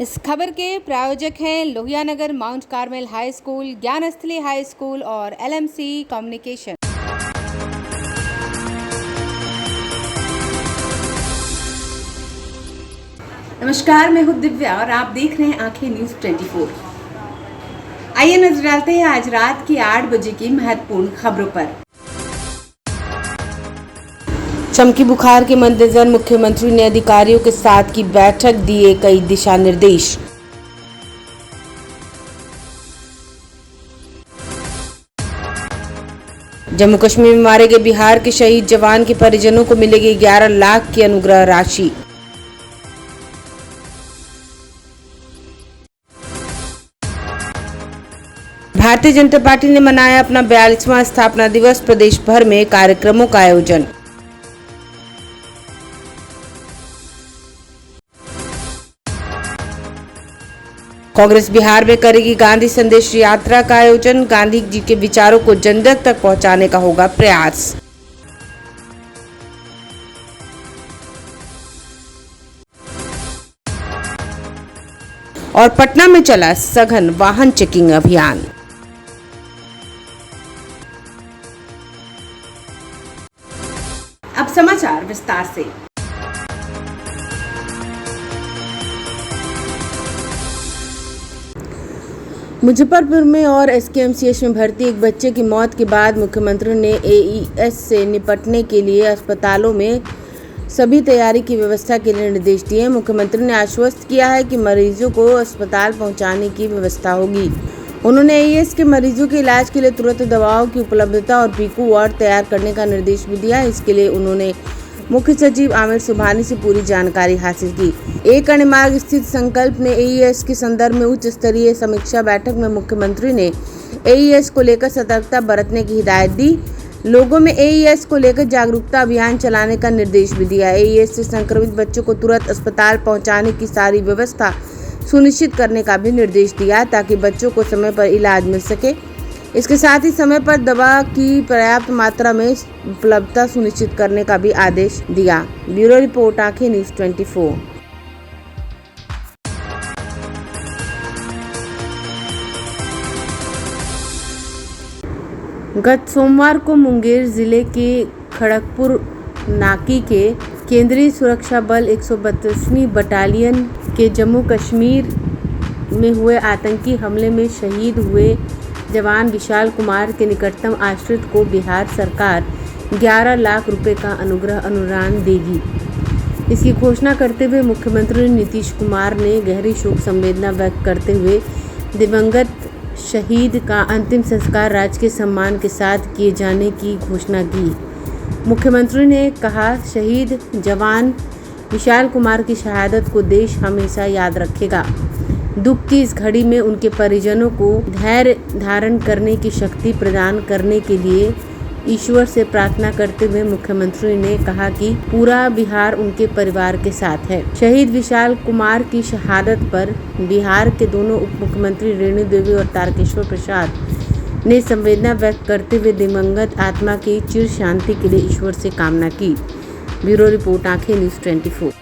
इस खबर के प्रायोजक हैं Lohia Nagar Mount Carmel high school, Gyansthali high school और LMC कम्युनिकेशन। नमस्कार, मैं हूं दिव्या और आप देख रहे हैं आंखें न्यूज़ 24। आइए नजर डालते हैं आज रात की 8 बजे की महत्वपूर्ण खबरों पर। चमकी बुखार के मद्देनजर मुख्यमंत्री ने अधिकारियों के साथ की बैठक, दिए कई दिशा निर्देश। जम्मू कश्मीर में मारे गए बिहार के शहीद जवान के परिजनों को मिलेगी 11 लाख की अनुग्रह राशि। भारतीय जनता पार्टी ने मनाया अपना 42वां स्थापना दिवस, प्रदेश भर में कार्यक्रमों का आयोजन। कांग्रेस बिहार में करेगी गांधी संदेश यात्रा का आयोजन, गांधी जी के विचारों को जन जन तक पहुंचाने का होगा प्रयास। और पटना में चला सघन वाहन चेकिंग अभियान। अब समाचार विस्तार से। मुजफ्फरपुर में और SKMCH में भर्ती एक बच्चे की मौत के बाद मुख्यमंत्री ने AES से निपटने के लिए अस्पतालों में सभी तैयारी की व्यवस्था के लिए निर्देश दिए। मुख्यमंत्री ने आश्वस्त किया है कि मरीजों को अस्पताल पहुंचाने की व्यवस्था होगी। उन्होंने AES के मरीजों के इलाज के लिए तुरंत दवाओं की उपलब्धता और PICU वार्ड तैयार करने का निर्देश भी दिया। इसके लिए उन्होंने मुख्य सचिव आमिर सुबहानी से पूरी जानकारी हासिल की। एक अन्य मार्ग स्थित संकल्प ने AES के संदर्भ में उच्च स्तरीय समीक्षा बैठक में मुख्यमंत्री ने AES को लेकर सतर्कता बरतने की हिदायत दी। लोगों में AES को लेकर जागरूकता अभियान चलाने का निर्देश भी दिया। AES से संक्रमित बच्चों को तुरंत अस्पताल पहुंचाने की सारी व्यवस्था सुनिश्चित करने का भी निर्देश दिया ताकि बच्चों को समय पर इलाज मिल सके। इसके साथ ही समय पर दवा की पर्याप्त मात्रा में उपलब्धता सुनिश्चित करने का भी आदेश दिया। ब्यूरो रिपोर्ट, आंखें न्यूज़ 24। गत सोमवार को मुंगेर जिले के खड़गपुर नाकी के केंद्रीय सुरक्षा बल 132वीं बटालियन के जम्मू कश्मीर में हुए आतंकी हमले में शहीद हुए जवान विशाल कुमार के निकटतम आश्रित को बिहार सरकार 11 लाख रुपए का अनुग्रह अनुदान देगी। इसकी घोषणा करते हुए मुख्यमंत्री नीतीश कुमार ने गहरी शोक संवेदना व्यक्त करते हुए दिवंगत शहीद का अंतिम संस्कार राजकीय सम्मान के साथ किए जाने की घोषणा की। मुख्यमंत्री ने कहा, शहीद जवान विशाल कुमार की शहादत को देश हमेशा याद रखेगा। दुख की इस घड़ी में उनके परिजनों को धैर्य धारण करने की शक्ति प्रदान करने के लिए ईश्वर से प्रार्थना करते हुए मुख्यमंत्री ने कहा कि पूरा बिहार उनके परिवार के साथ है। शहीद विशाल कुमार की शहादत पर बिहार के दोनों उप मुख्यमंत्री रेणु देवी और तारकेश्वर प्रसाद ने संवेदना व्यक्त करते हुए दिवंगत आत्मा की चिर शांति के लिए ईश्वर से कामना की। ब्यूरो रिपोर्ट, आंखें न्यूज़ 24।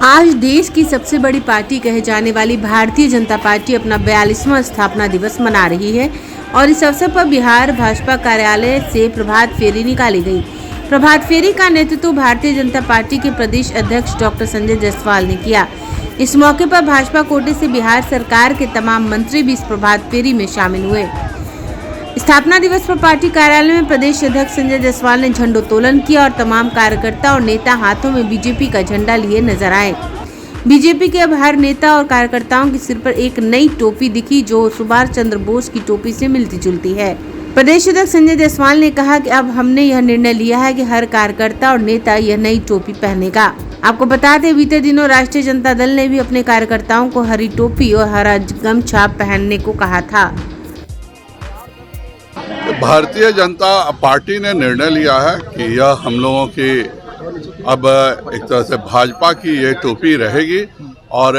आज देश की सबसे बड़ी पार्टी कहे जाने वाली भारतीय जनता पार्टी अपना 42वां स्थापना दिवस मना रही है और इस अवसर पर बिहार भाजपा कार्यालय से प्रभात फेरी निकाली गई। प्रभात फेरी का नेतृत्व भारतीय जनता पार्टी के प्रदेश अध्यक्ष डॉक्टर संजय जायसवाल ने किया। इस मौके पर भाजपा कोटे से बिहार सरकार के तमाम मंत्री भी इस प्रभात फेरी में शामिल हुए। स्थापना दिवस पर पार्टी कार्यालय में प्रदेश अध्यक्ष संजय जायसवाल ने झंडोत्तोलन किया और तमाम कार्यकर्ता और नेता हाथों में बीजेपी का झंडा लिए नजर आए। बीजेपी के अब हर नेता और कार्यकर्ताओं के सिर पर एक नई टोपी दिखी जो सुभाष चंद्र बोस की टोपी से मिलती जुलती है। प्रदेश अध्यक्ष संजय जायसवाल ने कहा कि अब हमने यह निर्णय लिया है कि हर कार्यकर्ता और नेता यह नई टोपी पहनेगा। आपको बता दें, बीते दिनों राष्ट्रीय जनता दल ने भी अपने कार्यकर्ताओं को हरी टोपी और हरा गमछा पहनने को कहा था। भारतीय जनता पार्टी ने निर्णय लिया है कि यह हम लोगों की अब एक तरह से भाजपा की ये टोपी रहेगी और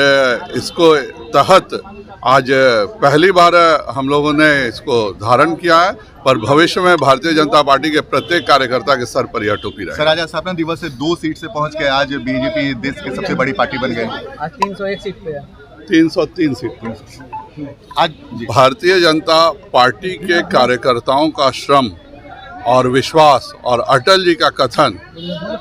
इसको तहत आज पहली बार हम लोगों ने इसको धारण किया है, पर भविष्य में भारतीय जनता पार्टी के प्रत्येक कार्यकर्ता के सर पर यह टोपी रहेगी। सर, आज स्थापना दिवस से 2 सीट से पहुंच के आज बीजेपी देश की सबसे बड़ी पार्टी बन गई। आज 301 सीट पे है। 303 सीट। आज भारतीय जनता पार्टी के कार्यकर्ताओं का श्रम और विश्वास और अटल जी का कथन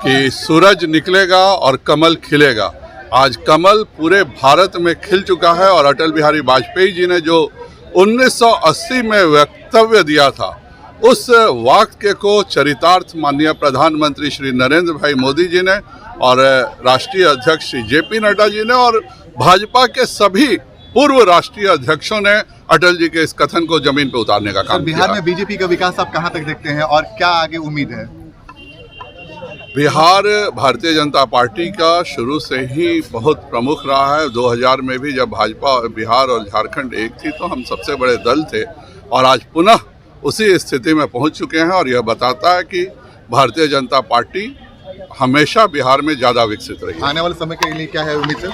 कि सूरज निकलेगा और कमल खिलेगा, आज कमल पूरे भारत में खिल चुका है। और अटल बिहारी वाजपेयी जी ने जो 1980 में वक्तव्य दिया था, उस वाक्य को चरितार्थ माननीय प्रधानमंत्री श्री नरेंद्र भाई मोदी जी ने और राष्ट्रीय अध्यक्ष श्री जेपी नड्डा जी ने और भाजपा के सभी पूर्व राष्ट्रीय अध्यक्षों ने अटल जी के इस कथन को जमीन पर उतारने का काम किया। बिहार में बीजेपी का विकास आप कहां तक देखते हैं और क्या आगे उम्मीद है? बिहार भारतीय जनता पार्टी का शुरू से ही बहुत प्रमुख रहा है। 2000 में भी जब भाजपा बिहार और झारखंड एक थी तो हम सबसे बड़े दल थे और आज पुनः उसी स्थिति में पहुंच चुके हैं। और यह बताता है कि भारतीय जनता पार्टी हमेशा बिहार में ज़्यादा विकसित रही। आने वाले समय के लिए क्या है उम्मीद से?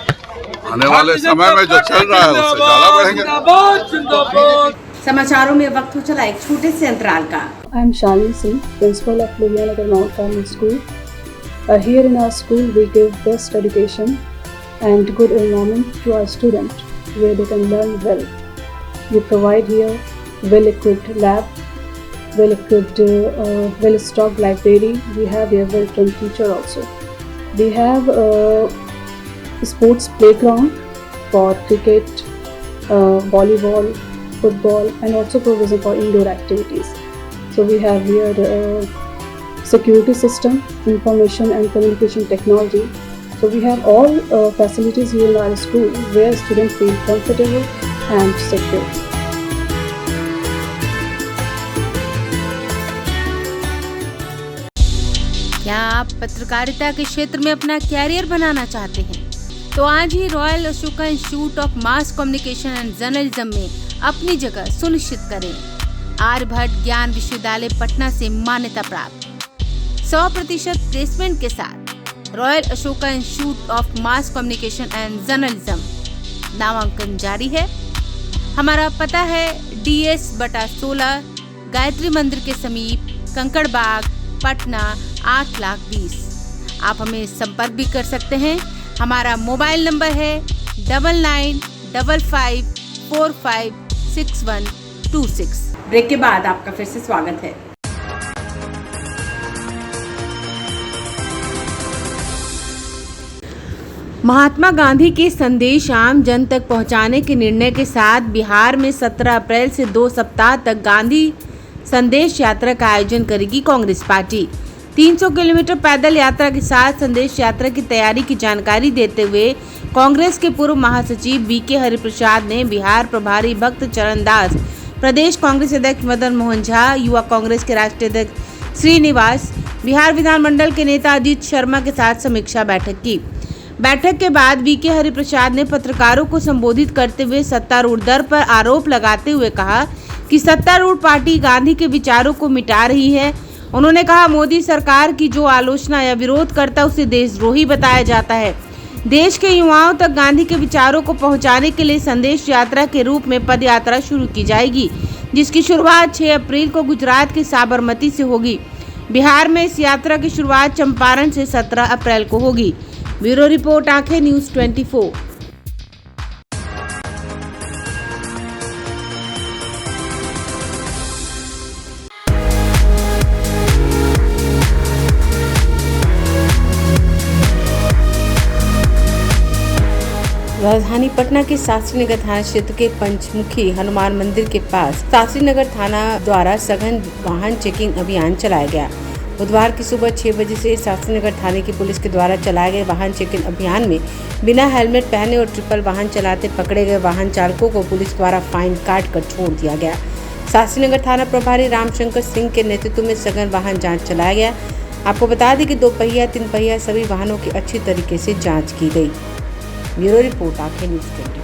आने वाले समय में जो चल रहा है उससे ज़्यादा बढ़ेंगे। समाचारों में वक्त हो चला एक छोटे से अंतराल का। I am Shalini Singh, principal of Ludhiana Mount Carmel School. Here in our school, we give best education and good environment to our students, where they can learn well. We provide here well-equipped lab, well-equipped, well-stocked library. We have here well-trained teacher also. We have a sports playground for cricket, volleyball, football, and also provision for indoor activities. So we have here security system, information and communication technology. So we have all facilities here in our school where students feel comfortable and secure. क्या आप पत्रकारिता के क्षेत्र में अपना career बनाना चाहते हैं? तो आज ही Royal Ashoka Institute of Mass Communication and Journalism में अपनी जगह सुनिश्चित करें। आर्यभट्ट ज्ञान विश्वविद्यालय पटना से मान्यता प्राप्त 100% प्लेसमेंट के साथ royal Ashoka Institute of Mass Communication and journalism नामांकन जारी है। हमारा पता है DS/16 गायत्री मंदिर के समीप कंकड़ बाग पटना 8,20,000। आप हमें संपर्क भी कर सकते हैं। हमारा मोबाइल नंबर है 9955456126। ब्रेक के बाद आपका फिर से स्वागत है। महात्मा गांधी के संदेश आम जन तक पहुंचाने के निर्णय के साथ बिहार में 17 अप्रैल से 2 सप्ताह तक गांधी संदेश यात्रा का आयोजन करेगी कांग्रेस पार्टी। 300 किलोमीटर पैदल यात्रा के साथ संदेश यात्रा की तैयारी की जानकारी देते हुए कांग्रेस के पूर्व महासचिव BK हरिप्रसाद ने बिहार प्रभारी भक्त चरण दास, प्रदेश कांग्रेस अध्यक्ष मदन मोहन झा, युवा कांग्रेस के राष्ट्रीय अध्यक्ष श्रीनिवास, बिहार विधानमंडल के नेता अजीत शर्मा के साथ समीक्षा बैठक की। बैठक के बाद BK हरिप्रसाद ने पत्रकारों को संबोधित करते हुए सत्तारूढ़ दल पर आरोप लगाते हुए कहा कि सत्तारूढ़ पार्टी गांधी के विचारों को मिटा रही है। उन्होंने कहा, मोदी सरकार की जो आलोचना या विरोध करता है उसे देशद्रोही बताया जाता है। देश के युवाओं तक गांधी के विचारों को पहुंचाने के लिए संदेश यात्रा के रूप में पद यात्रा शुरू की जाएगी, जिसकी शुरुआत 6 अप्रैल को गुजरात के साबरमती से होगी। बिहार में इस यात्रा की शुरुआत चंपारण से 17 अप्रैल को होगी। ब्यूरो रिपोर्ट, आंखें न्यूज़ 24। राजधानी पटना के शास्त्री नगर थाना क्षेत्र के पंचमुखी हनुमान मंदिर के पास शास्त्री नगर थाना द्वारा सघन वाहन चेकिंग अभियान चलाया गया। बुधवार की सुबह 6 बजे से शास्त्री नगर थाने की पुलिस के द्वारा चलाए गए वाहन चेकिंग अभियान में बिना हेलमेट पहने और ट्रिपल वाहन चलाते पकड़े गए वाहन चालकों को पुलिस द्वारा फाइन काट कर छोड़ दिया गया। शास्त्री नगर थाना प्रभारी रामशंकर सिंह के नेतृत्व में सघन वाहन जाँच चलाया गया। आपको बता दें कि 2 पहिया 3 पहिया सभी वाहनों की अच्छी तरीके से जाँच की गई। ब्यूरो रिपोर्ट, आंखें न्यूज़ 24।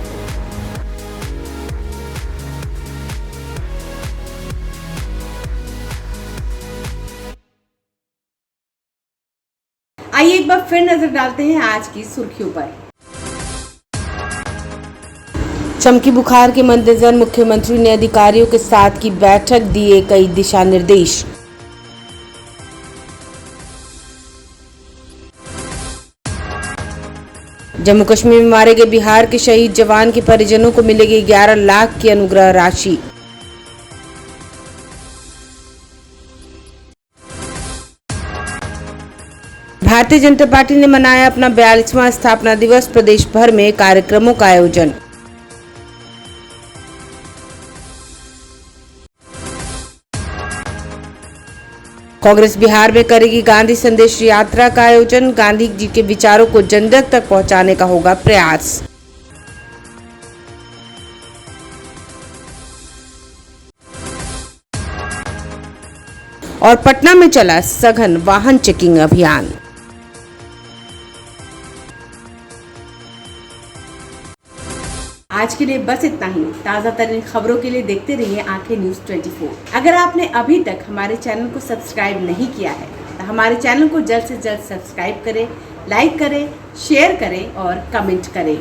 आइए एक बार फिर नजर डालते हैं आज की सुर्खियों पर। चमकी बुखार के मद्देनजर मुख्यमंत्री ने अधिकारियों के साथ की बैठक, दिए कई दिशा निर्देश। जम्मू कश्मीर में मारे गए बिहार के शहीद जवान के परिजनों को मिलेगी 11 लाख की अनुग्रह राशि। भारतीय जनता पार्टी ने मनाया अपना 42वां स्थापना दिवस, प्रदेश भर में कार्यक्रमों का आयोजन। कांग्रेस बिहार में करेगी गांधी संदेश यात्रा का आयोजन, गांधी जी के विचारों को जन जन तक पहुंचाने का होगा प्रयास। और पटना में चला सघन वाहन चेकिंग अभियान। आज के लिए बस इतना ही। ताज़ा तरीन खबरों के लिए देखते रहिए आंखें न्यूज़ 24। अगर आपने अभी तक हमारे चैनल को सब्सक्राइब नहीं किया है तो हमारे चैनल को जल्द से जल्द सब्सक्राइब करें, लाइक करें, शेयर करें और कमेंट करें।